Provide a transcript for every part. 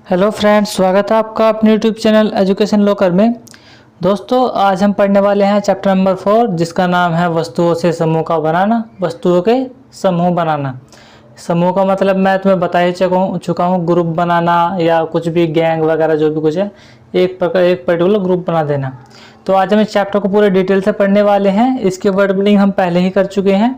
Hello friends, स्वागत है आपका अपने यूट्यूब चैनल एजुकेशन लॉकर में। दोस्तों, आज हम पढ़ने वाले हैं चैप्टर नंबर 4, जिसका नाम है वस्तुओं से समूह का बनाना। वस्तुओं के समूह बनाना। समूह का मतलब मैं तुम्हें बता ही चुका हूँ, ग्रुप बनाना या कुछ भी गैंग वगैरह जो भी कुछ है, एक पर्टिकुलर ग्रुप बना देना। तो आज हम इस चैप्टर को पूरे डिटेल से पढ़ने वाले हैं। इसके वर्ड मीनिंग हम पहले ही कर चुके हैं।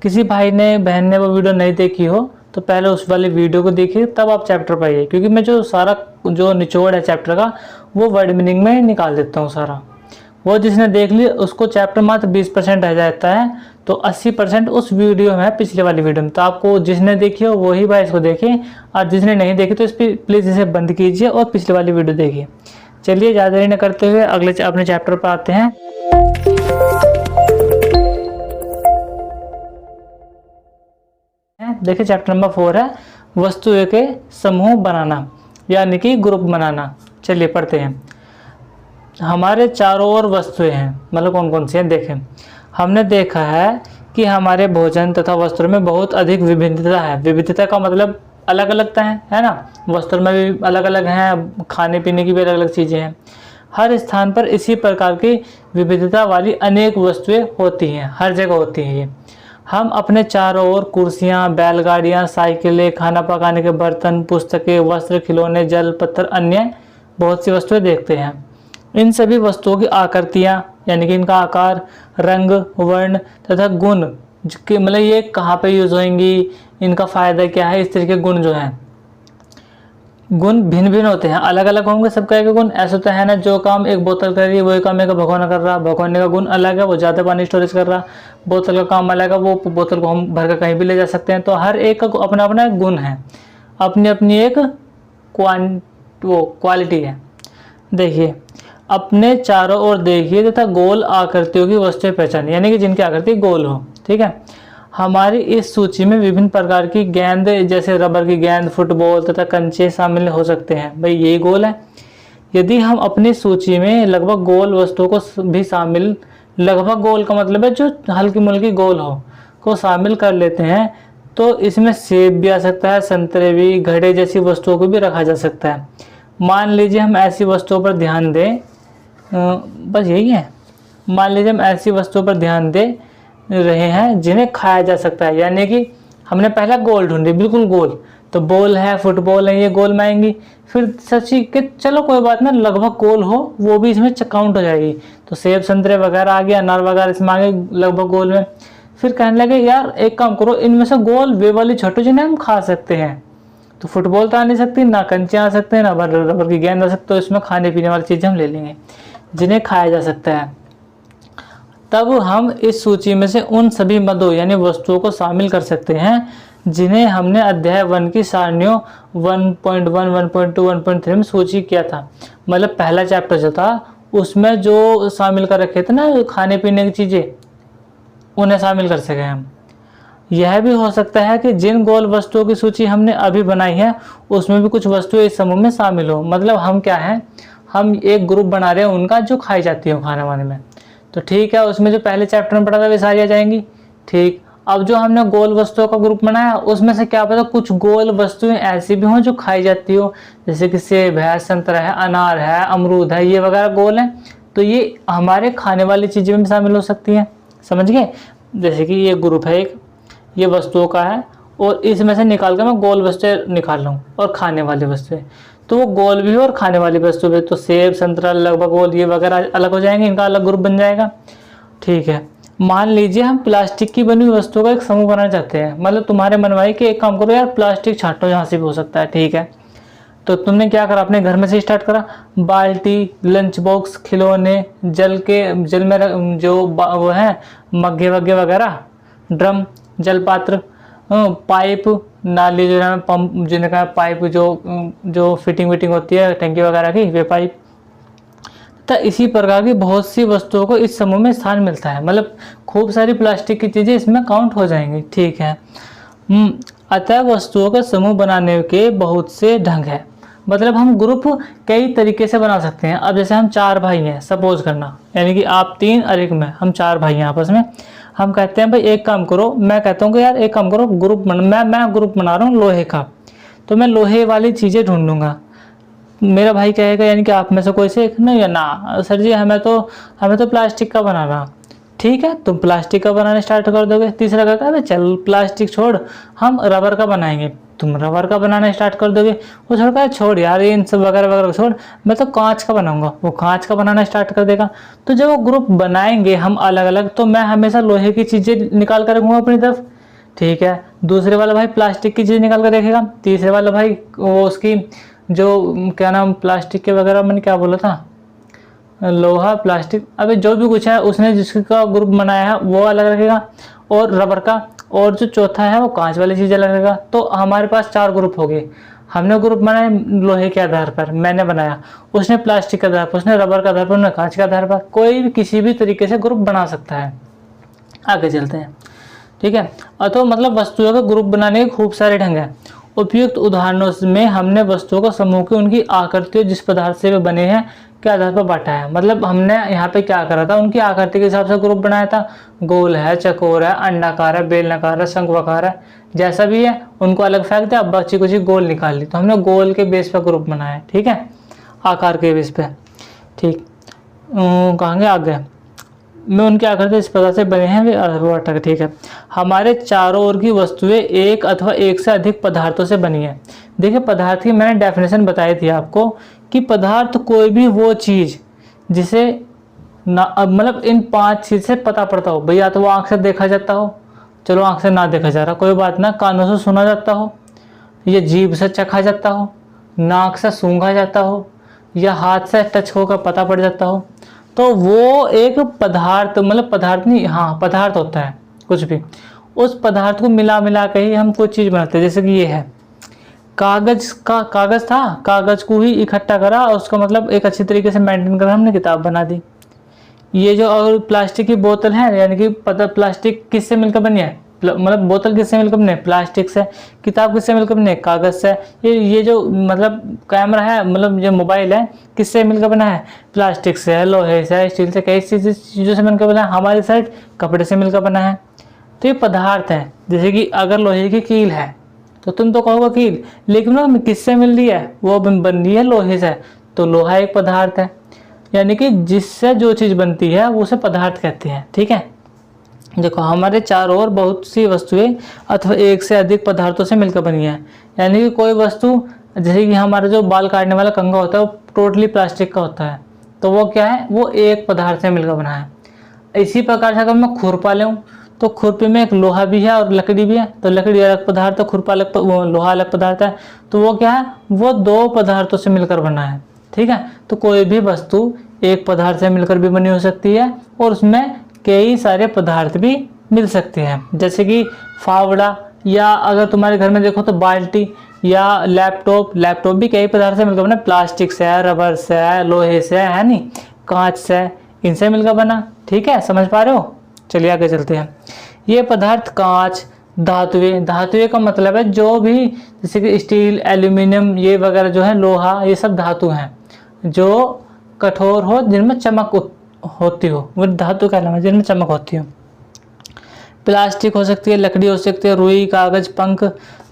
किसी भाई ने बहन ने वो वीडियो नहीं देखी हो तो पहले उस वाली वीडियो को देखिए, तब आप चैप्टर पढ़िए, क्योंकि मैं जो निचोड़ है चैप्टर का वो वर्ड मीनिंग में निकाल देता हूँ सारा। वो जिसने देख लिया उसको चैप्टर मात्र 20% रह जाता है, तो 80% उस वीडियो में है, पिछले वाली वीडियो में। तो आपको जिसने देखी हो वही भाई इसको देखिए, और जिसने नहीं देखी तो इस पर प्लीज़ इसे बंद कीजिए और पिछले वाली वीडियो देखिए। चलिए ज़्यादा देरी न करते हुए अपने चैप्टर पर आते हैं। देखिए, चैप्टर नंबर 4 है वस्तुओं के समूह बनाना, यानी कि ग्रुप बनाना। चलिए पढ़ते हैं। हमारे चारों ओर वस्तुएं हैं, मतलब कौन कौन सी हैं देखें। हमने देखा है कि हमारे भोजन तथा वस्त्रों में बहुत अधिक विभिन्नता है। विविधता का मतलब अलग अलगता है ना। वस्त्रों में भी अलग अलग हैं, खाने पीने की भी अलग अलग चीज़ें हैं। हर स्थान पर इसी प्रकार की विविधता वाली अनेक वस्तुएं होती हैं, हर जगह होती हैं ये। हम अपने चारों ओर कुर्सियाँ, बैलगाड़ियाँ, साइकिलें, खाना पकाने के बर्तन, पुस्तकें, वस्त्र, खिलौने, जल, पत्थर, अन्य बहुत सी वस्तुएं देखते हैं। इन सभी वस्तुओं की आकृतियाँ, यानी कि इनका आकार, रंग, वर्ण तथा गुण, मतलब ये कहाँ पे यूज होंगी, इनका फायदा क्या है, इस तरह के गुण जो हैं, गुण भिन्न भिन्न होते हैं, अलग अलग होंगे सबका एक गुण। ऐसा तो है ना, जो काम एक बोतल कर रही है वही काम एक भगोना कर रहा। भगोने का गुण अलग है, वो ज़्यादा पानी स्टोरेज कर रहा। बोतल का काम अलग है, वो बोतल को हम भर कर कहीं भी ले जा सकते हैं। तो हर एक का अपना अपना गुण है, अपनी अपनी एक क्वालिटी है। देखिए, अपने चारों ओर देखिए तथा गोल आकृतियों की वस्तुएं पहचानिए, यानी कि जिनकी आकृति गोल हो। ठीक है। हमारी इस सूची में विभिन्न प्रकार की गेंद, जैसे रबर की गेंद, फुटबॉल तथा कंचे शामिल हो सकते हैं। भाई यही गोल है। यदि हम अपनी सूची में लगभग गोल वस्तुओं को भी शामिल, लगभग गोल का मतलब है जो हल्की मुल्की गोल हो, को शामिल कर लेते हैं, तो इसमें सेब भी आ सकता है, संतरे भी, घड़े जैसी वस्तुओं को भी रखा जा सकता है। मान लीजिए हम ऐसी वस्तुओं पर ध्यान दें, बस यही है। मान लीजिए हम ऐसी वस्तुओं पर ध्यान दे रहे हैं जिन्हें खाया जा सकता है, यानी कि हमने पहला गोल ढूंढी, बिल्कुल गोल। तो बॉल है, फुटबॉल है, ये गोल में आएंगी। फिर सच्ची कि चलो कोई बात नहीं, लगभग गोल हो वो भी इसमें काउंट हो जाएगी। तो सेब संतरे वगैरह आ गया, अनार वगैरह इसमें आ गए लगभग गोल में। फिर कहने लगे यार एक काम करो, इनमें से गोल वे वाली छोटी जिन्हें हम खा सकते हैं। तो फुटबॉल तो आ नहीं सकती, ना कंचे आ सकते हैं, ना रबर की गेंद आ सकती। तो इसमें खाने पीने वाली चीज़ें हम ले लेंगे जिन्हें खाया जा सकता है। तब हम इस सूची में से उन सभी मदों यानी वस्तुओं को शामिल कर सकते हैं जिन्हें हमने अध्याय 1 की सारणियों 1.1, 1.2, 1.3 में सूची किया था। मतलब पहला चैप्टर जो था उसमें जो शामिल कर रखे थे ना खाने पीने की चीज़ें, उन्हें शामिल कर सके हम। यह भी हो सकता है कि जिन गोल वस्तुओं की सूची हमने अभी बनाई है उसमें भी कुछ वस्तुएं इस समूह में शामिल हो। मतलब हम क्या है, हम एक ग्रुप बना रहे हैं उनका जो खाई जाती है खाने वाने में। तो ठीक है, उसमें जो पहले चैप्टर में पढ़ा था वे सारी आ जाएंगी। ठीक, अब जो हमने गोल वस्तुओं का ग्रुप बनाया उसमें से क्या पता कुछ गोल वस्तुएं ऐसी भी हों जो खाई जाती हो, जैसे कि सेब है, संतरा है, अनार है, अमरूद है, ये वगैरह गोल हैं। तो ये हमारे खाने वाली चीज़ें में शामिल हो सकती हैं। समझ गए? जैसे कि ये ग्रुप है एक, ये वस्तुओं का है, और इसमें से निकाल कर मैं गोल वस्तुएं निकाल लूँ और खाने वाली वस्तुएं, तो वो गोल भी हो और खाने वाली वस्तु भी। तो सेब संतरा लगभग गोल ये वगैरह अलग हो जाएंगे, इनका अलग ग्रुप बन जाएगा। ठीक है। मान लीजिए हम प्लास्टिक की बनी हुई वस्तुओं का एक समूह बनाना चाहते हैं। मतलब तुम्हारे मनवाई के एक काम करो यार, प्लास्टिक छांटो, जहाँ से भी हो सकता है। ठीक है। तो तुमने क्या करा, अपने घर में से स्टार्ट करा। बाल्टी, लंच बॉक्स, खिलौने, जल में जो वो है मग्गे वग्गे वगैरह, ड्रम, जल पात्र, पाइप, नाली जो है पंप जिनका पाइप जो फिटिंग विटिंग होती है टंकी वगैरह की, वे पाइप। तो इसी प्रकार की बहुत सी वस्तुओं को इस समूह में स्थान मिलता है। मतलब खूब सारी प्लास्टिक की चीज़ें इसमें काउंट हो जाएंगी। ठीक है। अतः वस्तुओं का समूह बनाने के बहुत से ढंग है। मतलब हम ग्रुप कई तरीके से बना सकते हैं। अब जैसे हम 4 भाई हैं, सपोज करना, यानी कि आप 3 और एक मैं, हम 4 भाई हैं आपस में। हम कहते हैं भाई एक काम करो, मैं कहता हूँ कि यार एक काम करो, मैं ग्रुप बना रहा हूँ लोहे का। तो मैं लोहे वाली चीज़ें ढूंढूंगा। मेरा भाई कहेगा यानी कि आप में से कोई से एक ना, या ना सर जी हमें तो प्लास्टिक का बनाना। ठीक है, तुम प्लास्टिक का बनाना स्टार्ट कर दोगे। तीसरा कहेगा अबे चल प्लास्टिक छोड़, हम रबर का बनाएंगे। तुम रबर का बनाना स्टार्ट कर दोगे। वो छोड़ छोड़ यार ये इन सब वगैरह वगैरह छोड़, मैं तो कांच का बनाऊंगा। वो कांच का बनाना स्टार्ट कर देगा। तो जब वो ग्रुप बनाएंगे हम अलग अलग, तो मैं हमेशा लोहे की चीज़ें निकाल कर रखूँगा अपनी तरफ। ठीक है, दूसरे वाला भाई प्लास्टिक की चीज़ निकाल कर देखेगा। तीसरे वाला भाई वो उसकी जो क्या नाम प्लास्टिक के वगैरह मैंने क्या बोला था, लोहा प्लास्टिक, अबे जो भी कुछ है उसने जिसका ग्रुप बनाया है वो अलग रखेगा, और रबर का, और जो चौथा है वो कांच वाली चीज़ अलग रखेगा। तो हमारे पास 4 ग्रुप हो गए। हमने ग्रुप बनाए लोहे के आधार पर, मैंने बनाया, उसने प्लास्टिक के आधार पर, उसने रबर के आधार पर, उसने कांच के आधार पर। कोई भी किसी भी तरीके से ग्रुप बना सकता है। आगे चलते हैं। ठीक है, तो मतलब वस्तुओं के ग्रुप बनाने के खूब सारे ढंग हैं। उपयुक्त उदाहरणों में हमने वस्तुओं को समूह की उनकी आकृतियों जिस पदार्थ से वे बने हैं के आधार पर बांटा है। मतलब हमने यहाँ पे क्या करा था, उनकी आकृति के हिसाब से ग्रुप बनाया था। गोल है, चकोर है, अंडाकार है, बेलनाकार है, शंखवाकार है, जैसा भी है उनको अलग फेंक दिया। अब बची कुछ गोल निकाल ली, तो हमने गोल के बेस पर ग्रुप बनाया। ठीक है, आकार के बेस पे। ठीक, कहेंगे आगे में उनकी आकृति इस प्रकार से बने हैं वे अर्थक। ठीक है, हमारे चारों ओर की वस्तुएं एक अथवा एक से अधिक पदार्थों से बनी है। देखिए पदार्थ की मैंने डेफिनेशन बताई थी आपको कि पदार्थ कोई भी वो चीज़ जिसे मतलब इन 5 चीज़ से पता पड़ता हो। भैया तो वो आँख से देखा जाता हो, चलो आँख से ना देखा जा रहा कोई बात ना, कानों से सुना जाता हो, या जीभ से चखा जाता हो, नाक से सूंघा जाता हो, या हाथ से टच होकर पता पड़ जाता हो, तो वो एक पदार्थ, मतलब पदार्थ नहीं, हाँ पदार्थ होता है कुछ भी। उस पदार्थ को मिला मिला के ही हम कुछ चीज़ बनाते हैं। जैसे कि ये है कागज था, कागज को ही इकट्ठा करा और उसका मतलब एक अच्छी तरीके से मेंटेन कर हमने किताब बना दी। ये जो और प्लास्टिक की बोतल है, यानी कि पता प्लास्टिक किससे मिलकर बनी है, मतलब बोतल किससे मिलकर बने, प्लास्टिक से। किताब किससे मिलकर बने, कागज से। ये जो मतलब कैमरा है, मतलब जो मोबाइल है, किससे मिलकर बना है, प्लास्टिक से, लोहे से, स्टील से, कई चीज़ों से मिलकर बना है। हमारी साइड कपड़े से मिलकर बना है। तो ये पदार्थ हैं। जैसे कि अगर लोहे की कील है तो तुम तो कहोगे कील, लेकिन वो किससे मिल रही है, वो बन रही है लोहे से, तो लोहा एक पदार्थ है। यानी कि जिससे जो चीज़ बनती है वो उसे पदार्थ कहते हैं। ठीक है, देखो हमारे चारों ओर बहुत सी वस्तुएं अथवा एक से अधिक पदार्थों से मिलकर बनी है। यानी कि कोई वस्तु, जैसे कि हमारा जो बाल काटने वाला कंघा होता है वो टोटली प्लास्टिक का होता है, तो वो क्या है, वो एक पदार्थ से मिलकर बना है। इसी प्रकार से अगर मैं खुरपा लूँ तो खुरपी में एक लोहा भी है और लकड़ी भी है, तो लकड़ी अलग पदार्थ है, खुरपा अलग, लोहा अलग पदार्थ है, तो वो क्या है, वो 2 पदार्थों से मिलकर बना है। ठीक है, तो कोई भी वस्तु एक पदार्थ से मिलकर भी बनी हो सकती है और उसमें कई सारे पदार्थ भी मिल सकते हैं। जैसे कि फावड़ा, या अगर तुम्हारे घर में देखो तो बाल्टी, या लैपटॉप भी कई पदार्थ से मिलकर बना, प्लास्टिक से, रबर से, लोहे से, है नहीं, कांच से, इनसे मिलकर बना। ठीक है, समझ पा रहे हो। चलिए आगे चलते हैं। ये पदार्थ कांच, धातुएं का मतलब है जो भी, जैसे कि स्टील, एल्यूमिनियम, ये वगैरह जो है, लोहा, ये सब धातु हैं जो कठोर हो, जिनमें चमक होती हो, वो धातु का नाम है, जिनमें चमक होती हो। प्लास्टिक हो सकती है, लकड़ी हो सकती है, रुई, कागज, पंख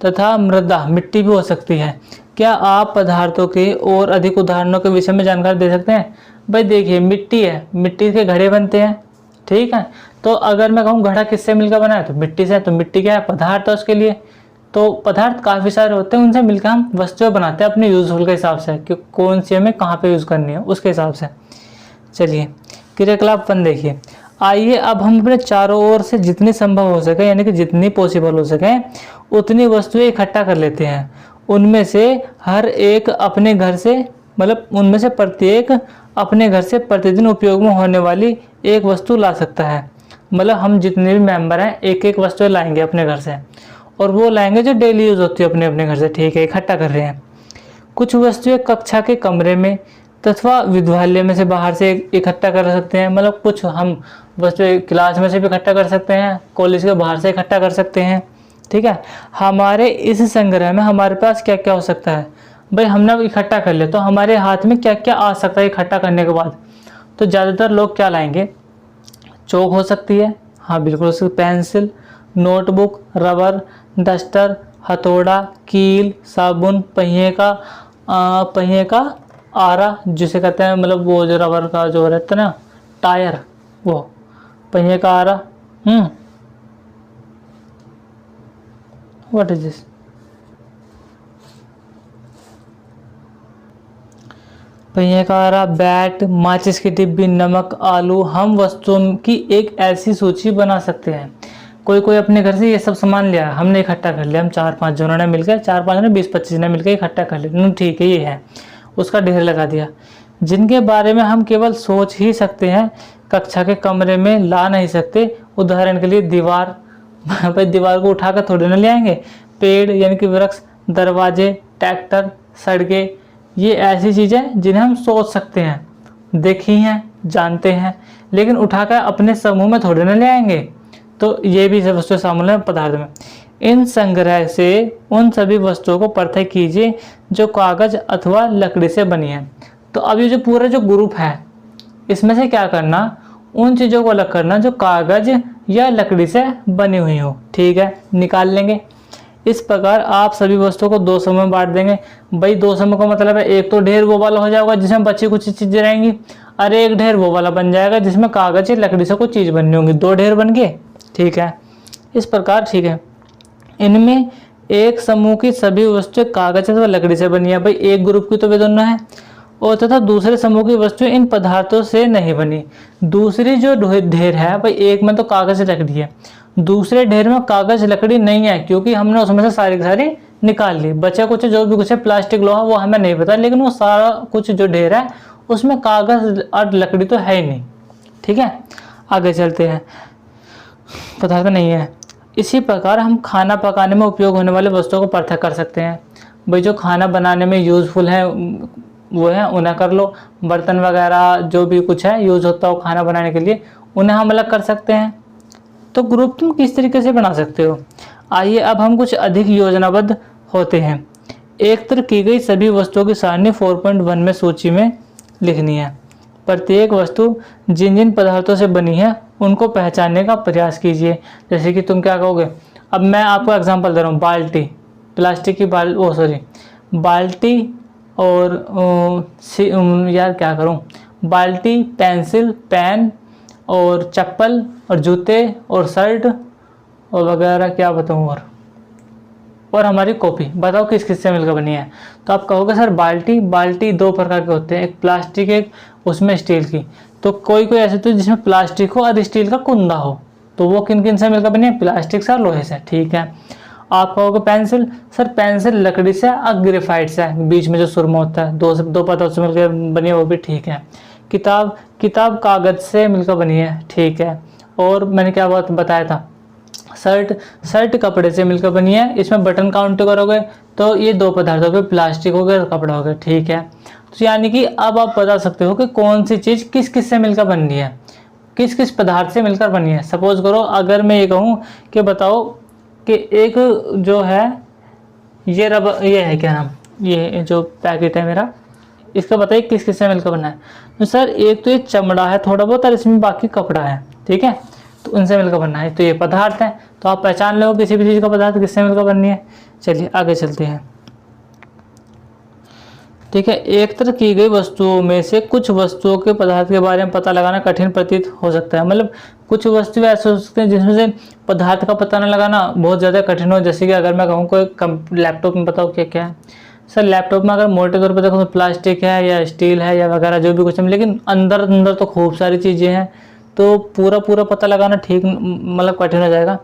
तथा मृदा, मिट्टी भी हो सकती है। क्या आप पदार्थों के और अधिक उदाहरणों के विषय में जानकारी दे सकते हैं? भाई देखिए मिट्टी है, मिट्टी के घड़े बनते हैं। ठीक है, तो अगर मैं कहूँ घड़ा किससे मिलकर बना है, तो मिट्टी से। तो मिट्टी क्या है, पदार्थ है उसके लिए। तो पदार्थ काफ़ी सारे होते हैं, उनसे मिलकर हम वस्तुएं बनाते हैं अपने यूजफुल के हिसाब से, कि कौन सी हमें कहाँ पे यूज़ करनी है उसके हिसाब से। चलिए क्रियाकलाप 1 देखिए। आइए अब हम अपने चारों ओर से जितनी संभव हो सके, यानी कि जितनी पॉसिबल हो सके, उतनी वस्तुएं इकट्ठा कर लेते हैं। उनमें से हर एक अपने घर से, मतलब उनमें से प्रत्येक अपने घर से प्रतिदिन उपयोग में होने वाली एक वस्तु ला सकता है। मतलब हम जितने भी मेंबर हैं एक एक वस्तुएं लाएंगे अपने घर से, और वो लाएंगे जो डेली यूज़ होती है अपने अपने घर से। ठीक है, इकट्ठा कर रहे हैं। कुछ वस्तुएं कक्षा के कमरे में तथा विद्यालय में से बाहर से इकट्ठा कर सकते हैं। मतलब कुछ हम वस्तुएं क्लास में से भी इकट्ठा कर सकते हैं, कॉलेज के बाहर से इकट्ठा कर सकते हैं। ठीक है, हमारे इस संग्रह में हमारे पास क्या क्या हो सकता है, भाई हमने इकट्ठा कर लिया तो हमारे हाथ में क्या क्या आ सकता है इकट्ठा करने के बाद। तो ज़्यादातर लोग क्या लाएंगे, चौक हो सकती है, हाँ बिल्कुल, उसकी पेंसिल, नोटबुक, रबर, डस्टर, हथौड़ा, कील, साबुन, पहिए का पहिए का आरा जिसे कहते हैं, मतलब वो जो रबर का जो रहता है ना टायर, वो पहिए का आरा। What is this? पहिए का आरा, बैट, माचिस की डिब्बी, नमक, आलू। हम वस्तुओं की एक ऐसी सूची बना सकते हैं। कोई कोई अपने घर से ये सब सामान लिया, हमने इकट्ठा कर लिया, हम 4-5 जनों ने मिलकर, 4-5 ने 20-25 ने मिलकर इकट्ठा कर लिया, ठीक है ये है, उसका ढेर लगा दिया। जिनके बारे में हम केवल सोच ही सकते हैं, कक्षा के कमरे में ला नहीं सकते। उदाहरण के लिए दीवार, भाई दीवार को उठाकर थोड़ी ना ले आएंगे। पेड़ यानी कि वृक्ष, दरवाजे, ट्रैक्टर, सड़कें, ये ऐसी चीज़ें जिन्हें हम सोच सकते हैं, देखी हैं, जानते हैं, लेकिन उठाकर अपने समूह में थोड़े ना ले आएंगे। तो ये भी वस्तु शामिल है पदार्थ में। इन संग्रह से उन सभी वस्तुओं को पृथक कीजिए जो कागज अथवा लकड़ी से बनी है। तो अब ये जो पूरा जो ग्रुप है, इसमें से क्या करना, उन चीज़ों को अलग करना जो कागज या लकड़ी से बनी हुई हो। ठीक है, निकाल लेंगे। इस प्रकार आप सभी वस्तुओं को 2 समूह में बांट देंगे। भाई 2 समूह का मतलब है, एक तो ढेर वो वाला हो जाएगा जिसमें बची कुछ चीज़ें रहेंगी, और एक ढेर वो वाला बन जाएगा जिसमें कागज या लकड़ी से कुछ चीज़ बननी होंगी। 2 ढेर बन गए। ठीक है, इस प्रकार। ठीक है, इनमें एक समूह की सभी वस्तुएं कागज अथवा लकड़ी से बनी है। भाई एक ग्रुप की तो वे दोनों है, और तथा दूसरे समूह की वस्तुएं इन पदार्थों से नहीं बनी। दूसरी जो ढेर है, भाई एक में तो कागज लकड़ी है, दूसरे ढेर में कागज लकड़ी नहीं है, क्योंकि हमने उसमें से सारी की सारी निकाल ली। बचा कुछ जो भी कुछ है, प्लास्टिक लोहा, वो हमें नहीं पता, लेकिन वो सारा कुछ जो ढेर है उसमें कागज और लकड़ी तो है ही नहीं। ठीक है, आगे चलते हैं। पदार्थ नहीं है। इसी प्रकार हम खाना पकाने में उपयोग होने वाले वस्तुओं को पृथक कर सकते हैं। भाई जो खाना बनाने में यूज़फुल है वो है, उन्हें कर लो। बर्तन वगैरह जो भी कुछ है यूज़ होता हो खाना बनाने के लिए, उन्हें हम अलग कर सकते हैं। तो ग्रुप तुम किस तरीके से बना सकते हो? आइए अब हम कुछ अधिक योजनाबद्ध होते हैं। एक तरह की गई सभी वस्तुओं की सारणी 4.1 में सूची में लिखनी है। प्रत्येक वस्तु जिन जिन पदार्थों से बनी है उनको पहचानने का प्रयास कीजिए। जैसे कि तुम क्या कहोगे, अब मैं आपको एग्जांपल दे रहा हूँ। बाल्टी, प्लास्टिक की बाल्टी, और यार क्या करूँ, बाल्टी, पेंसिल, पेन, और चप्पल, और जूते, और शर्ट, और वगैरह क्या बताऊँ, और हमारी कॉपी। बताओ किस किस से मिलकर बनी है? तो आप कहोगे सर बाल्टी 2 प्रकार के होते हैं, एक प्लास्टिक, एक उसमें स्टील की। तो कोई कोई ऐसे तो जिसमें प्लास्टिक हो और स्टील का कुंदा हो, तो वो किन किन से मिलकर बनी है? प्लास्टिक से और लोहे से। ठीक है, आप कहोगे पेंसिल, सर पेंसिल लकड़ी से और ग्रेफाइट से, बीच में जो सुरमा होता है, दो पदार्थों से मिलकर बनी है, वो भी ठीक है। किताब कागज से मिलकर बनी है। ठीक है, और मैंने क्या बात बताया था, शर्ट कपड़े से मिलकर बनी है। इसमें बटन काउंट करोगे तो ये 2 पदार्थ हो गए, प्लास्टिक हो गया और कपड़ा हो गया। ठीक है, तो यानी कि अब आप बता सकते हो कि कौन सी चीज़ किस किस से मिलकर बन रही है, किस किस पदार्थ से मिलकर बनी है। सपोज करो अगर मैं ये कहूँ कि बताओ कि एक जो है ये रबर, ये है क्या नाम, ये जो पैकेट है मेरा, इसका बताइए किस किस से मिलकर बना है। तो सर एक तो ये चमड़ा है थोड़ा बहुत, और इसमें बाकी कपड़ा है। ठीक है, तो उनसे मिलकर बनना है, तो ये पदार्थ है। तो आप पहचान लो किसी भी चीज़ का पदार्थ किससे मिलकर बननी है। चलिए आगे चलते हैं। ठीक है, एक तरह की गई वस्तुओं में से कुछ वस्तुओं के पदार्थ के बारे में पता लगाना कठिन प्रतीत हो सकता है। मतलब कुछ वस्तुएं ऐसे हो सकते हैं जिसमें से पदार्थ का पता न लगाना बहुत ज़्यादा कठिन हो। जैसे कि अगर मैं कहूँ कोई लैपटॉप में बताओ क्या क्या है, सर लैपटॉप में अगर मोटे तौर पर देखो तो प्लास्टिक है या स्टील है या वगैरह जो भी कुछ है, लेकिन अंदर तो खूब सारी चीज़ें हैं, तो पूरा पता लगाना ठीक मतलब कठिन हो जाएगा।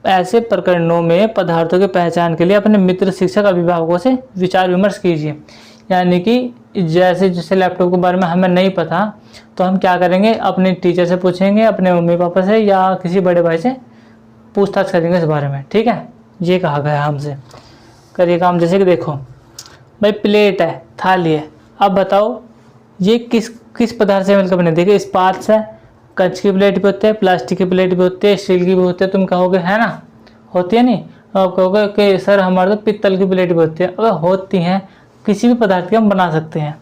ऐसे प्रकरणों में पदार्थों की पहचान के लिए अपने मित्र, शिक्षक, अभिभावकों से विचार विमर्श कीजिए। यानी कि जैसे लैपटॉप के बारे में हमें नहीं पता तो हम क्या करेंगे, अपने टीचर से पूछेंगे, अपने मम्मी पापा से या किसी बड़े भाई से पूछताछ करेंगे इस बारे में। ठीक है, ये कहा गया हमसे, करिए काम। जैसे कि देखो भाई प्लेट है, थाली है, अब बताओ ये किस पदार्थ से मिलकर बने। देखिए इस्पात है, कंच की प्लेट भी होते हैं, प्लास्टिक की प्लेट भी होती है, स्टील की भी होती है। तुम कहोगे है ना, होती है नहीं, आप कहोगे कि सर हमारे तो पित्तल की प्लेट भी होती है। अगर होती हैं, किसी भी पदार्थ की हम बना सकते हैं।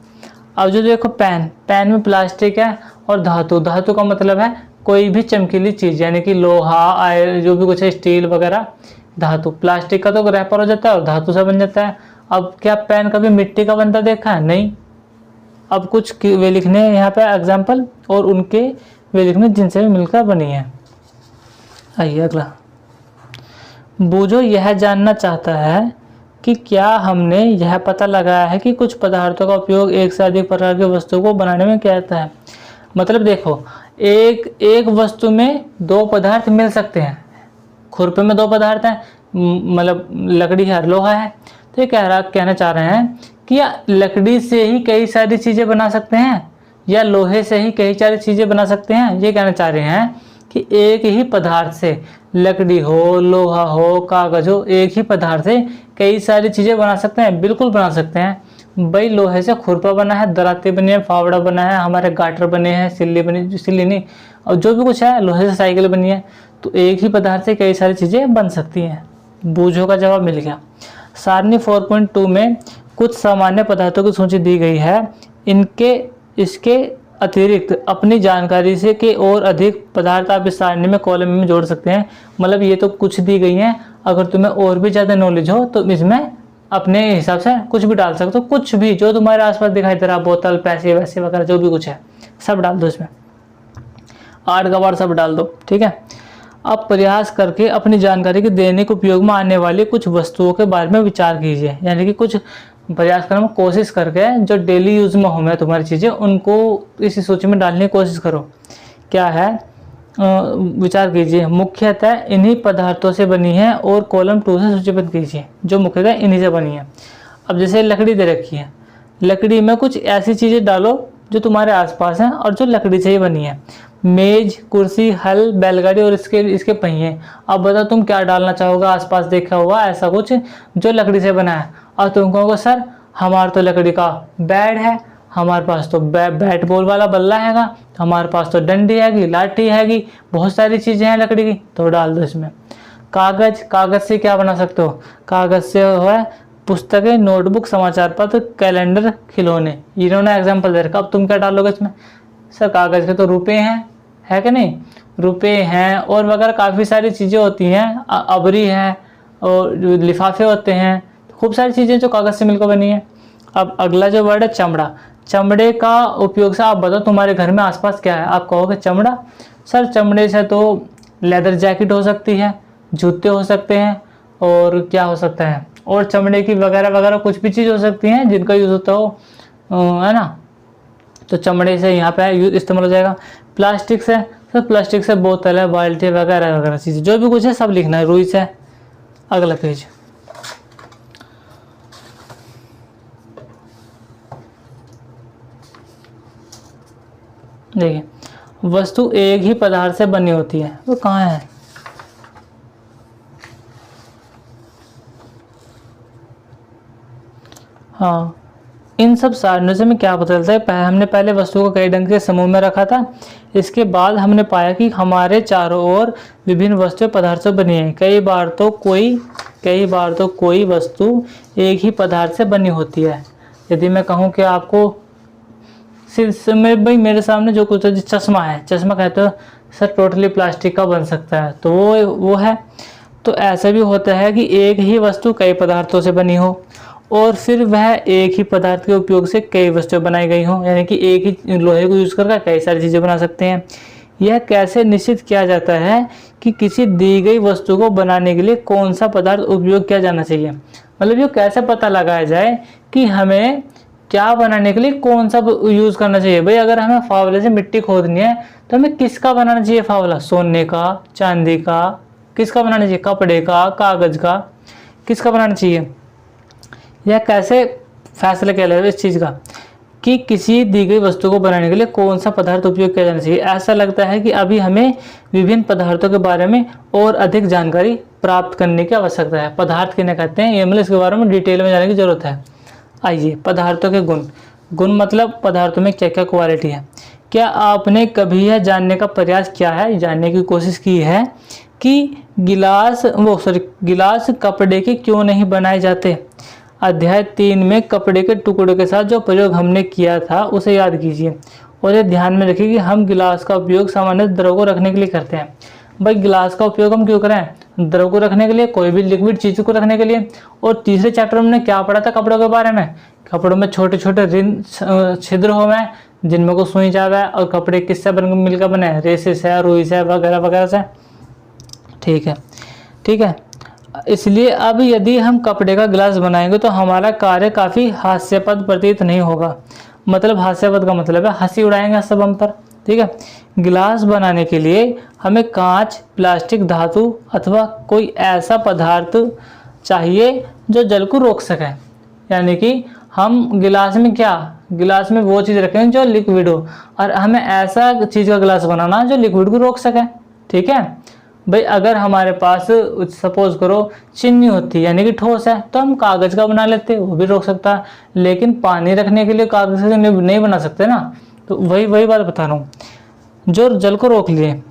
अब जो देखो पेन में प्लास्टिक है और धातु का मतलब है कोई भी चमकीली चीज़, यानी कि लोहा, आयरन, जो भी कुछ है, स्टील वगैरह, धातु। प्लास्टिक का तो रैपर हो जाता है और धातु से बन जाता है। अब क्या पेन कभी मिट्टी का बनता देखा है? नहीं। अब कुछ वे लिखने हैं यहाँ पे एग्जाम्पल, और उनके वे लिखने जिनसे भी मिलकर बनी है। आइए अगला। बूझो यह जानना चाहता है कि क्या हमने यह पता लगाया है कि कुछ पदार्थों का उपयोग एक से अधिक प्रकार की वस्तुओं को बनाने में किया जाता है। मतलब देखो, एक वस्तु में दो पदार्थ मिल सकते हैं। खुरपे में दो पदार्थ हैं, मतलब लकड़ी है, लोहा है। तो ये कहना चाह रहे हैं कि या लकड़ी से ही कई सारी चीज़ें बना सकते हैं या लोहे से ही कई सारी चीज़ें बना सकते हैं। ये कहना चाह रहे हैं कि एक ही पदार्थ से, लकड़ी हो, लोहा हो, कागज हो, एक ही पदार्थ से कई सारी चीज़ें बना सकते हैं। बिल्कुल बना सकते हैं भाई। लोहे से खुरपा बना है, दराती बनी है, फावड़ा बना है, हमारे गाटर बने हैं, सिल्ली नहीं, और जो भी कुछ है, लोहे से साइकिल बनी है। तो एक ही पदार्थ से कई सारी चीज़ें बन सकती हैं। बूझो का जवाब मिल गया। सारणी 4.2 में कुछ सामान्य पदार्थों की सूची दी गई है। इसके अतिरिक्त अपनी जानकारी से के और अधिक पदार्थ आप इस सारणी में कॉलम में जोड़ सकते हैं। मतलब ये तो कुछ दी गई हैं, अगर तुम्हें और भी ज़्यादा नॉलेज हो तो इसमें अपने हिसाब से कुछ भी डाल सकते हो। कुछ भी जो तुम्हारे आसपास दिखाई दे रहा, बोतल, पैसे वैसे वगैरह जो भी कुछ है सब डाल दो इसमें, आर्ट गवार सब डाल दो, ठीक है। अब प्रयास करके अपनी जानकारी के दैनिक उपयोग में आने वाली कुछ वस्तुओं के बारे में विचार कीजिए। यानी कि कुछ प्रयास करने में कोशिश करके जो डेली यूज में हो तुम्हारी चीज़ें, उनको इसी सूची में डालने की कोशिश करो। क्या है, विचार कीजिए। मुख्यतः इन्हीं पदार्थों से बनी है और कॉलम 2 से सूचीबद्ध कीजिए जो मुख्यतः इन्हीं से बनी है। अब जैसे लकड़ी दे रखी है, लकड़ी में कुछ ऐसी चीज़ें डालो जो तुम्हारे आसपास हैं और जो लकड़ी से ही बनी है। मेज, कुर्सी, हल, बैलगाड़ी और इसके पहिए। अब बताओ तुम क्या डालना चाहोगे? आसपास देखा हुआ ऐसा कुछ जो लकड़ी से बना है, और तुम कहोगे सर हमारा तो लकड़ी का बेड है, हमारे पास तो बैट बॉल वाला बल्ला हैगा, हमारे पास तो डंडी हैगी, लाठी हैगी, बहुत सारी चीज़ें हैं लकड़ी की, तो डाल दो इसमें। कागज से क्या बना सकते हो? कागज से है पुस्तकें, नोटबुक, समाचार पत्र, कैलेंडर, खिलौने। इन्होंने एग्जाम्पल दे रखा। अब तुम क्या डालोगे इसमें? सर कागज के तो रुपए हैं, है कि नहीं? रुपए हैं और वगैरह काफ़ी सारी चीज़ें होती हैं, अबरी है और लिफाफे होते हैं, खूब सारी चीज़ें जो कागज़ से मिलकर बनी है। अब अगला जो वर्ड है चमड़ा। चमड़े का उपयोग से आप बताओ तुम्हारे घर में आसपास क्या है? आप कहोगे चमड़ा। सर चमड़े से तो लेदर जैकेट हो सकती है, जूते हो सकते हैं, और क्या हो सकता है, और चमड़े की वगैरह वगैरह कुछ भी चीज़ हो सकती हैं जिनका यूज़ होता हो, है ना। तो चमड़े से यहाँ पे इस्तेमाल हो जाएगा। प्लास्टिक से, सर प्लास्टिक से बोतल है, बाल्टी वगैरह वगैरह चीज़ें जो भी कुछ है सब लिखना है। रुई से। अगला पेज देखिए, वस्तु एक ही पदार्थ से बनी होती है। वो कहाँ है? हाँ, इन सब सारणियों से हमें क्या पता चलता है? हमने पहले वस्तु को कई ढंग के समूह में रखा था। इसके बाद हमने पाया कि हमारे चारों ओर विभिन्न वस्तुएं पदार्थ से बनी है। कई बार तो कोई वस्तु एक ही पदार्थ से बनी होती है। यदि मैं कहूँ कि आपको सिर्फ में भाई मेरे सामने जो कुछ चश्मा है, चश्मा कहते हो सर टोटली प्लास्टिक का बन सकता है, तो वो है। तो ऐसा भी होता है कि एक ही वस्तु कई पदार्थों से बनी हो और फिर वह एक ही पदार्थ के उपयोग से कई वस्तुएं बनाई गई हों। यानी कि एक ही लोहे को यूज़ करके कई सारी चीज़ें बना सकते हैं। यह कैसे निश्चित किया जाता है कि किसी दी गई वस्तु को बनाने के लिए कौन सा पदार्थ उपयोग किया जाना चाहिए? मतलब ये कैसे पता लगाया जाए कि हमें क्या बनाने के लिए कौन सा यूज़ करना चाहिए? भाई अगर हमें फावले से मिट्टी खोदनी है तो हमें किसका बनाना चाहिए फावला? सोने का, चांदी का, किसका बनाना चाहिए? कपड़े का, कागज का, किसका बनाना चाहिए? यह कैसे फैसला किया जाए इस चीज़ का कि किसी दी गई वस्तु को बनाने के लिए कौन सा पदार्थ उपयोग किया जाना चाहिए? ऐसा लगता है कि अभी हमें विभिन्न पदार्थों के बारे में और अधिक जानकारी प्राप्त करने की आवश्यकता है। पदार्थ किन्हें कहते हैं, ये मतलब इसके बारे में डिटेल में जानने की जरूरत है। आइए, पदार्थों के गुण मतलब पदार्थों में क्या क्या क्वालिटी है। क्या आपने कभी यह जानने का प्रयास किया है, जानने की कोशिश की है कि गिलास कपड़े के क्यों नहीं बनाए जाते? अध्याय 3 में कपड़े के टुकड़ों के साथ जो प्रयोग हमने किया था उसे याद कीजिए और ये ध्यान में रखिए कि हम गिलास का उपयोग सामान्य द्रव को रखने के लिए करते हैं। भाई गिलास का उपयोग हम क्यों करें? द्रव को रखने के लिए, कोई भी लिक्विड चीज को रखने के लिए। और तीसरे चैप्टर में हमने क्या पढ़ा था कपड़ों के बारे में? कपड़ों में छोटे छोटे छिद्र हो गए जिनमें को सुई जावे है, और कपड़े किससे बन मिलकर बने? रेसे से, रुई से, वगैरह वगैरह से। ठीक है, ठीक है। इसलिए अब यदि हम कपड़े का गिलास बनाएंगे तो हमारा कार्य काफ़ी हास्यास्पद प्रतीत नहीं होगा। मतलब हास्यास्पद का मतलब है हंसी उड़ाएंगे सब हम पर। ठीक है, गिलास बनाने के लिए हमें कांच, प्लास्टिक, धातु अथवा कोई ऐसा पदार्थ चाहिए जो जल को रोक सके। यानी कि हम गिलास में गिलास में वो चीज़ रखें जो लिक्विड हो, और हमें ऐसा चीज़ का गिलास बनाना जो लिक्विड को रोक सके। ठीक है भाई, अगर हमारे पास सपोज करो चीनी होती यानी कि ठोस है, तो हम कागज़ का बना लेते, वो भी रोक सकता है। लेकिन पानी रखने के लिए कागज़ से नहीं बना सकते ना। तो वही बात बता रहा हूँ, जो जल को रोक लिए,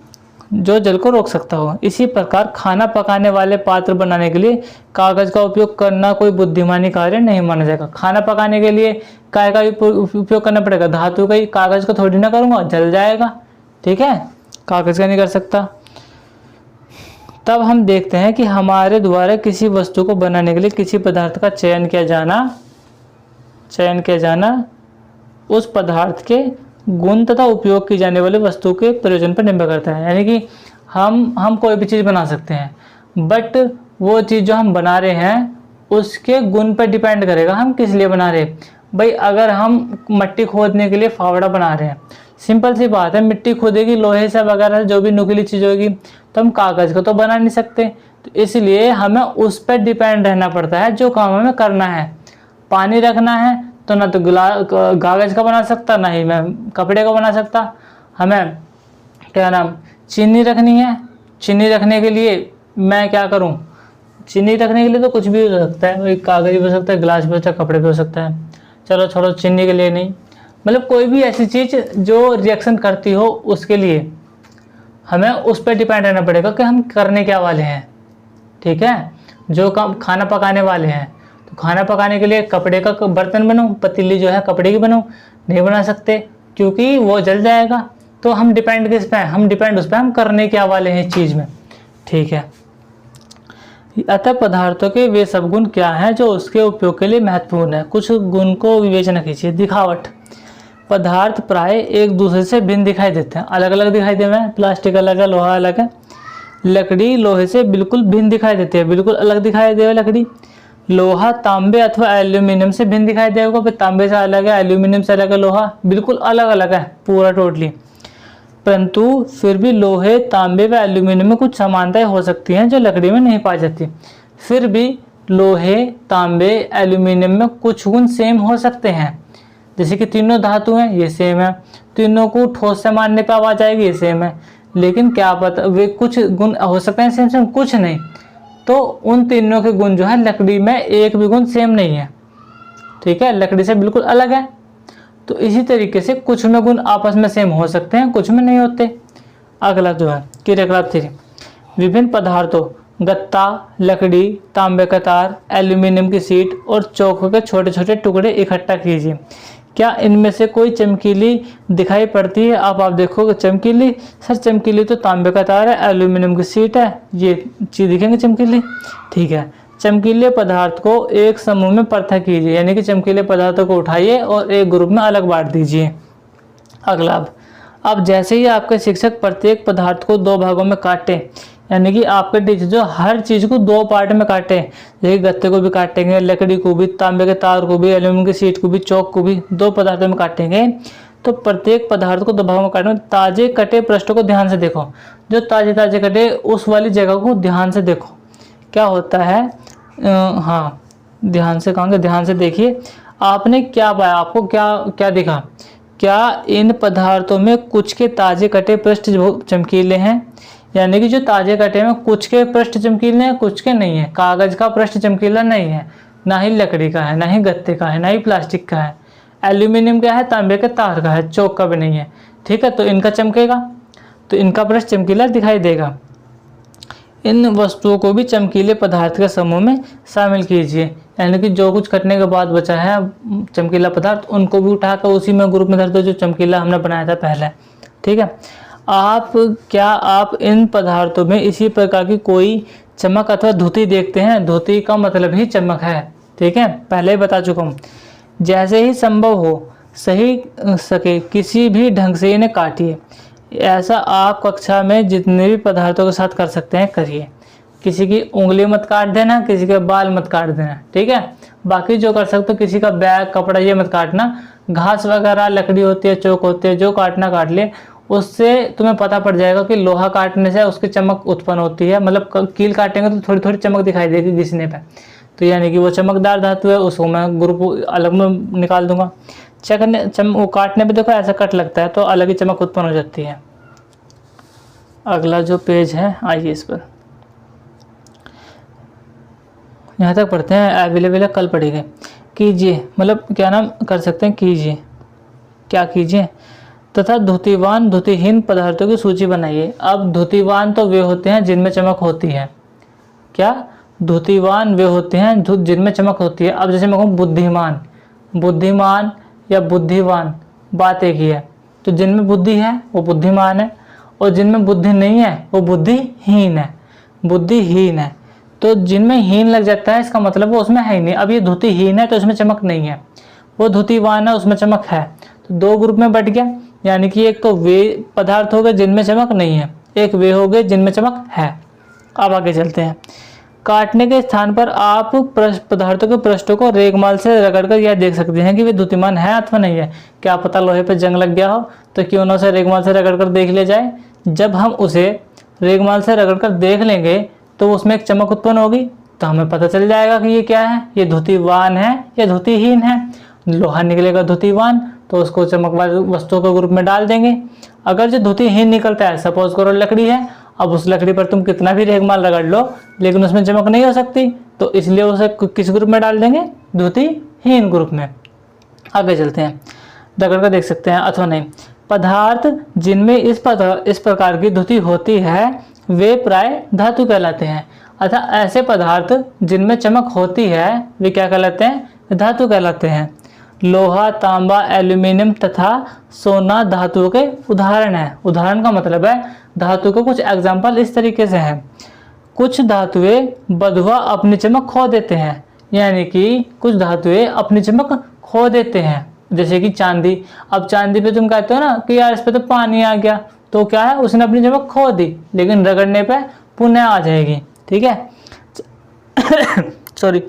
जो जल को रोक सकता हो। इसी प्रकार खाना पकाने वाले पात्र बनाने के लिए कागज़ का उपयोग करना कोई बुद्धिमानी कार्य नहीं माना जाएगा। खाना पकाने के लिए काय का उपयोग करना पड़ेगा? धातु का ही। कागज़ का थोड़ी ना करूँगा, जल जाएगा। ठीक है, कागज़ का नहीं कर सकता। तब हम देखते हैं कि हमारे द्वारा किसी वस्तु को बनाने के लिए किसी पदार्थ का चयन किया जाना उस पदार्थ के गुण तथा उपयोग की जाने वाली वस्तु के प्रयोजन पर निर्भर करता है। यानी कि हम कोई भी चीज़ बना सकते हैं, बट वो चीज़ जो हम बना रहे हैं उसके गुण पर डिपेंड करेगा हम किस लिए बना रहे हैं। भाई अगर हम मिट्टी खोदने के लिए फावड़ा बना रहे हैं, सिंपल सी बात है, मिट्टी खोदेगी लोहे से वगैरह जो भी नुकीली चीज़ होगी, तो हम कागज़ को तो बना नहीं सकते। तो इसलिए हमें उस पर डिपेंड रहना पड़ता है जो काम हमें करना है। पानी रखना है तो ना तो कागज़ का बना सकता, ना ही मैं कपड़े का बना सकता। हमें चीनी रखनी है, चीनी रखने के लिए मैं क्या करूं? चीनी रखने के लिए तो कुछ भी हो सकता है, वही कागज़ भी हो सकता है, गिलास भी हो सकता है, कपड़े भी हो सकता है। चलो छोड़ो, चीनी के लिए नहीं, मतलब कोई भी ऐसी चीज़ जो रिएक्शन करती हो उसके लिए हमें उस पर डिपेंड रहना पड़ेगा कि हम करने क्या वाले हैं। ठीक है, जो काम खाना पकाने वाले हैं, तो खाना पकाने के लिए कपड़े का बर्तन बनाऊँ, पतीली जो है कपड़े की बनाऊँ, नहीं बना सकते क्योंकि वो जल जाएगा। तो हम डिपेंड किस पे हैं? हम डिपेंड उस पर हम करने क्या वाले हैं इस चीज़ में। ठीक है, अतः पदार्थों के वे सब गुण क्या हैं जो उसके उपयोग के लिए महत्वपूर्ण है। कुछ गुण को विवेचना कीजिए। दिखावट, पदार्थ प्राय एक दूसरे से भिन्न दिखाई देते हैं, अलग अलग दिखाई दे रहे हैं। प्लास्टिक अलग है, लोहा अलग है। लकड़ी लोहे से बिल्कुल भिन्न दिखाई देती है, बिल्कुल अलग दिखाई देगा लकड़ी। लोहा तांबे अथवा एल्यूमिनियम से भिन्न दिखाई देगा, फिर तांबे से अलग है, एल्यूमिनियम से अलग है, लोहा बिल्कुल अलग अलग है पूरा टोटली। परंतु फिर भी लोहे, तांबे व एल्यूमिनियम में कुछ समानताएं हो सकती हैं जो लकड़ी में नहीं पाई जाती। फिर भी लोहे, तांबे, एल्यूमिनियम में कुछ गुण सेम हो सकते हैं, जैसे कि तीनों धातु हैं, ये सेम है। तीनों को ठोस से मारने पर आवाज आएगी, ये सेम है। लेकिन क्या पता वे कुछ गुण हो सकते हैं सेम सेम, कुछ नहीं। तो उन तीनों के गुण जो है लकड़ी में एक भी गुण सेम नहीं है। ठीक है, लकड़ी से बिल्कुल अलग है। तो इसी तरीके से कुछ में गुण आपस में सेम हो सकते हैं, कुछ में नहीं होते। अगला जो है क्रियाकलाप 3, विभिन्न पदार्थों गत्ता, लकड़ी, तांबे का तार, एल्यूमिनियम की सीट और चौकों के छोटे छोटे टुकड़े इकट्ठा कीजिए। क्या इनमें से कोई चमकीली दिखाई पड़ती है? आप देखोगे चमकीली, सर चमकीली तो तांबे का तार है, एल्यूमिनियम की सीट है, ये चीज़ दिखेंगे चमकीली। ठीक है, चमकीले पदार्थ को एक समूह में पृथक कीजिए, यानी कि चमकीले पदार्थों को उठाइए और एक ग्रुप में अलग बांट दीजिए। अगला, अब जैसे ही आपके शिक्षक प्रत्येक पदार्थ को 2 भागों में काटे, यानी कि आपके टीचर जो हर चीज़ को 2 पार्ट में काटे, जैसे गत्ते को भी काटेंगे, लकड़ी को भी, तांबे के तार को भी, एल्यूमिनियम की सीट को भी, चौक को भी 2 पदार्थों में काटेंगे, तो प्रत्येक पदार्थ को 2 भागों में काटेंगे। ताजे कटे पृष्ठों को ध्यान से देखो, जो ताजे कटे उस वाली जगह को ध्यान से देखो क्या होता है। हाँ, ध्यान से कहेंगे, ध्यान से देखिए आपने क्या पाया, आपको क्या क्या दिखा। क्या इन पदार्थों में कुछ के ताजे कटे पृष्ठ जो चमकीले हैं, यानी कि जो ताजे कटे में कुछ के पृष्ठ चमकीले हैं, कुछ के नहीं है। कागज का पृष्ठ चमकीला नहीं है, ना ही लकड़ी का है, ना ही गत्ते का है, ना ही प्लास्टिक का है। एल्यूमिनियम का है, तांबे के तार का है, चौक का भी नहीं है। ठीक है, तो इनका चमकेगा, तो इनका पृष्ठ चमकीला दिखाई देगा। इन वस्तुओं को भी चमकीले पदार्थ के समूह में शामिल कीजिए, यानी कि जो कुछ कटने के बाद बचा है चमकीला पदार्थ, उनको भी उठाकर उसी में ग्रुप में धर दो जो चमकीला हमने बनाया था पहले। ठीक है, क्या आप इन पदार्थों में इसी प्रकार की कोई चमक अथवा धुती देखते हैं? धुती का मतलब ही चमक है, ठीक है, पहले ही बता चुका हूँ। जैसे ही संभव हो सही सके किसी भी ढंग से इन्हें काटिए। ऐसा आप कक्षा में जितने भी पदार्थों के साथ कर सकते हैं करिए। किसी की उंगली मत काट देना, किसी के बाल मत काट देना, ठीक है। बाकी जो कर सकते हो, किसी का बैग कपड़ा ये मत काटना। घास वगैरह, लकड़ी होती है, चौक होती है, जो काटना काट ले। उससे तुम्हें पता पड़ जाएगा कि लोहा काटने से उसकी चमक उत्पन्न होती है, मतलब कील काटेंगे तो थोड़ी थोड़ी चमक दिखाई देगी घिसने पे, तो यानी कि वो चमकदार धातु है। उसको मैं ग्रुप अलग में निकाल दूंगा। वो काटने पे देखो ऐसा कट लगता है तो अलग ही चमक उत्पन्न हो जाती है। अगला जो पेज है, आइए इस पर, यहाँ तक पढ़ते हैं। अवेलेबल है, कल पढ़ेंगे। कीजिए मतलब क्या नाम कर सकते हैं, कीजिए, क्या कीजिए, तथा धुतिवान धुतिहीन पदार्थों की सूची बनाइए। अब धुतिवान तो वे होते हैं जिनमें चमक होती है। क्या? धुतिवान वे होते हैं जिनमें चमक होती है। अब जैसे मैं कहूँ बुद्धिमान, बुद्धिमान या बुद्धिवान, बात एक ही है। तो जिनमें बुद्धि है वो बुद्धिमान है, और जिनमें बुद्धि नहीं है वो बुद्धिहीन है, बुद्धिहीन है। तो जिनमें हीन लग जाता है इसका मतलब वो उसमें है ही नहीं। अब ये धुतिहीन है तो इसमें चमक नहीं है, वो धुतिवान है उसमें चमक है। तो दो ग्रुप में बट गया, यानी कि एक तो वे पदार्थ हो गए जिनमें चमक नहीं है, एक वे हो गए जिनमें चमक है। अब आगे चलते हैं। काटने के स्थान पर आप पदार्थों के पृष्ठों को रेगमाल से रगड़कर यह देख सकते हैं कि वे धुतिमान है अथवा नहीं है। क्या पता लोहे पर जंग लग गया हो, तो क्यों ना उसे रेगमाल से रगड़कर देख लिया जाए। जब हम उसे रेगमाल से रगड़कर देख लेंगे तो उसमें एक चमक उत्पन्न होगी, तो हमें पता चल जाएगा कि ये क्या है, ये धुतिवान है या धुतिहीन है। लोहा निकलेगा धुतिवान तो उसको चमक वाली वस्तुओं के ग्रुप में डाल देंगे। अगर जो धुतिहीन निकलता है, सपोज करो लकड़ी है, अब उस लकड़ी पर तुम कितना भी रेगमाल रगड़ लो लेकिन उसमें चमक नहीं हो सकती, तो इसलिए उसे किस ग्रुप में डाल देंगे, धुतिहीन ग्रुप में। आगे चलते हैं, रगड़ कर देख सकते हैं अथवा नहीं। पदार्थ जिनमें इस प्रकार की धुति होती है वे प्राय धातु कहलाते हैं। अतः ऐसे पदार्थ जिनमें चमक होती है वे क्या कहलाते हैं, धातु कहलाते हैं। लोहा, तांबा, एल्यूमिनियम तथा सोना धातुओं के उदाहरण है। उदाहरण का मतलब है धातु के कुछ एग्जाम्पल इस तरीके से हैं। कुछ धातुएं बधवा अपनी चमक खो देते हैं, यानी कि कुछ धातुएं अपनी चमक खो देते हैं, जैसे कि चांदी। अब चांदी पे तुम कहते हो ना कि यार इस पे तो पानी आ गया, तो क्या है, उसने अपनी चमक खो दी, लेकिन रगड़ने पे पुनः आ जाएगी, ठीक है। सॉरी,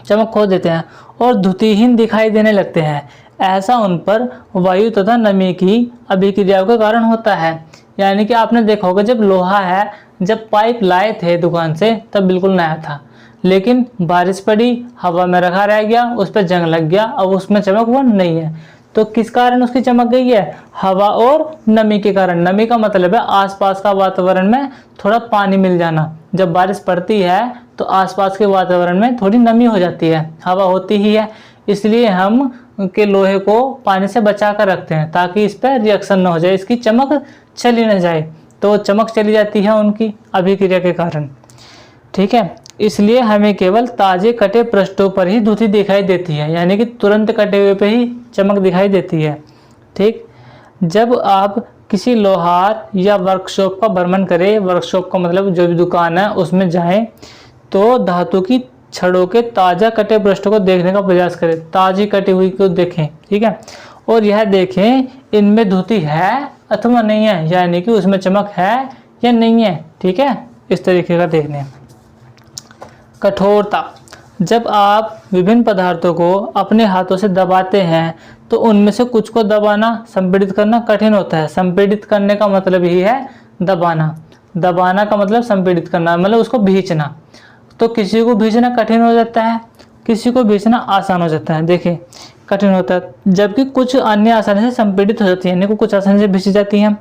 चमक खो देते हैं और धुतिहीन दिखाई देने लगते हैं। ऐसा उन पर वायु तथा नमी की अभिक्रियाओं के कारण होता है। यानी कि आपने देखा होगा जब लोहा है, जब पाइप लाए थे दुकान से तब बिल्कुल नया था, लेकिन बारिश पड़ी, हवा में रखा रह गया, उस पर जंग लग गया, अब उसमें चमक वो नहीं है। तो किस कारण उसकी चमक गई है, हवा और नमी के कारण। नमी का मतलब है आसपास का वातावरण में थोड़ा पानी मिल जाना। जब बारिश पड़ती है तो आसपास के वातावरण में थोड़ी नमी हो जाती है, हवा होती ही है, इसलिए हम के लोहे को पानी से बचा कर रखते हैं ताकि इस पर रिएक्शन न हो जाए, इसकी चमक चली न जाए। तो चमक चली जाती है उनकी अभिक्रिया के कारण, ठीक है। इसलिए हमें केवल ताजे कटे पृष्ठों पर ही धुति दिखाई देती है, यानी कि तुरंत कटे हुए पे ही चमक दिखाई देती है, ठीक। जब आप किसी लोहार या वर्कशॉप का भ्रमण करें, वर्कशॉप का मतलब जो भी दुकान है उसमें जाएं, तो धातु की छड़ों के ताज़ा कटे पृष्ठों को देखने का प्रयास करें। ताज़ी कटी हुई को देखें, ठीक है, और यह देखें इनमें धुति है अथवा नहीं है, यानी कि उसमें चमक है या नहीं है, ठीक है, इस तरीके का देखने। कठोरता, जब आप विभिन्न पदार्थों को अपने हाथों से दबाते हैं तो उनमें से कुछ को दबाना, संपीड़ित करना कठिन होता है। संपीड़ित करने का मतलब ही है दबाना, दबाना का मतलब संपीड़ित करना, मतलब उसको भींचना। तो किसी को भींचना कठिन हो जाता है, किसी को भींचना आसान हो जाता है। देखिए कठिन होता है, जबकि कुछ अन्य आसानी से संपीड़ित हो जाती है, यानी कि कुछ आसानी से भींच जाती हैं।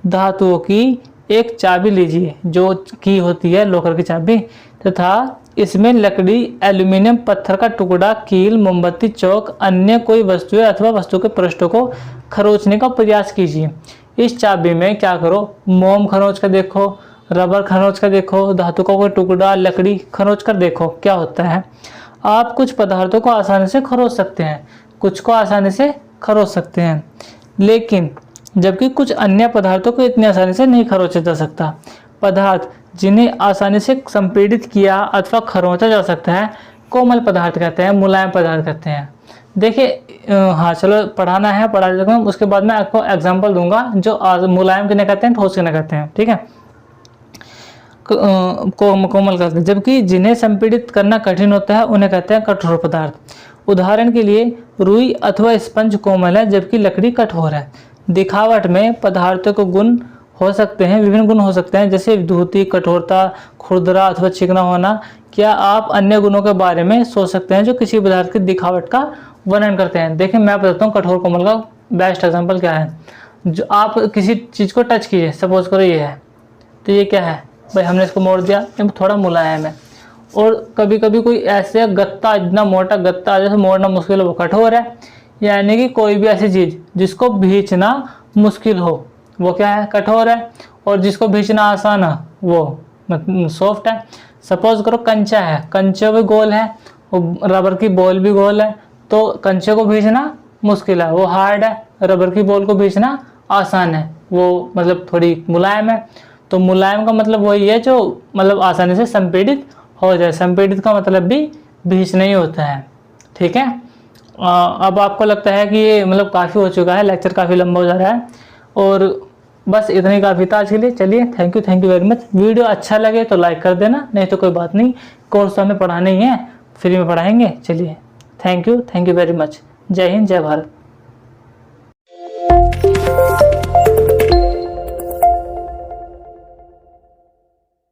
धातुओं की एक चाबी लीजिए, जो की होती है लोकर की चाबी, तथा इसमें लकड़ी, एल्यूमिनियम, पत्थर का टुकड़ा, कील, मोमबत्ती, चौक, अन्य कोई वस्तुएं अथवा वस्तु के पृष्ठों को खरोचने का प्रयास कीजिए। इस चाबी में क्या करो, मोम खरोच कर देखो, रबर खरोच कर देखो, धातु का कोई टुकड़ा, लकड़ी खरोच कर देखो क्या होता है। आप कुछ पदार्थों को आसानी से खरोच सकते हैं, कुछ को आसानी से खरोच सकते हैं, लेकिन जबकि कुछ अन्य पदार्थों को इतनी आसानी से नहीं खरोचा जा सकता। पदार्थ जिन्हें आसानी से संपीड़ित किया अथवा खरोचा जा सकता है कोमल पदार्थ कहते हैं, मुलायम पदार्थ कहते हैं। देखिए हाँ चलो पढ़ाना है पढ़ा देता हूँ, उसके बाद मैं आपको एग्जांपल दूंगा जो मुलायम किन्हें कहते हैं, ठोस किन्हें कहते हैं, ठीक है। कोमल कहते हैं, जबकि जिन्हें संपीड़ित करना कठिन होता है उन्हें कहते हैं कठोर पदार्थ। उदाहरण के लिए रुई अथवा स्पंज कोमल है जबकि लकड़ी कठोर है। दिखावट में पदार्थों को गुण हो सकते हैं, विभिन्न गुण हो सकते हैं, जैसे धूती, कठोरता, खुरदरा अथवा चिकना होना। क्या आप अन्य गुणों के बारे में सोच सकते हैं जो किसी पदार्थ की दिखावट का वर्णन करते हैं? देखिए मैं बताता हूँ कठोर कोमल का बेस्ट एग्जांपल क्या है। जो आप किसी चीज़ को टच कीजिए, सपोज करो ये है, तो ये क्या है भाई, हमने इसको मोड़ दिया, ये थोड़ा मुलायम है। और कभी कभी कोई ऐसे गत्ता, इतना मोटा गत्ता जैसे मोड़ना मुश्किल हो वो कठोर है। यानी कि कोई भी ऐसी चीज़ जिसको भींचना मुश्किल हो वो क्या है, कठोर है। और जिसको भींचना आसान है वो सॉफ्ट है। सपोज करो कंचा है, कंचे भी गोल है, रबर की बॉल भी गोल है, तो कंचे को भींचना मुश्किल है, वो हार्ड है। रबर की बॉल को भींचना आसान है, वो मतलब थोड़ी मुलायम है। तो मुलायम का मतलब वही है जो मतलब आसानी से संपीड़ित हो जाए। संपीड़ित का मतलब भी भींचना ही होता है, ठीक है। अब आपको लगता है कि ये मतलब काफ़ी हो चुका है, लेक्चर काफ़ी लंबा हो जा रहा है, और बस इतना ही काफ़ी था आज के लिए। चलिए thank you very much. Video अच्छा लगे तो लाइक कर देना, नहीं तो कोई बात नहीं, कोर्स तो हमें पढ़ाना ही है, फ्री में पढ़ाएंगे। चलिए थैंक यू वेरी मच। जय हिंद, जय भारत।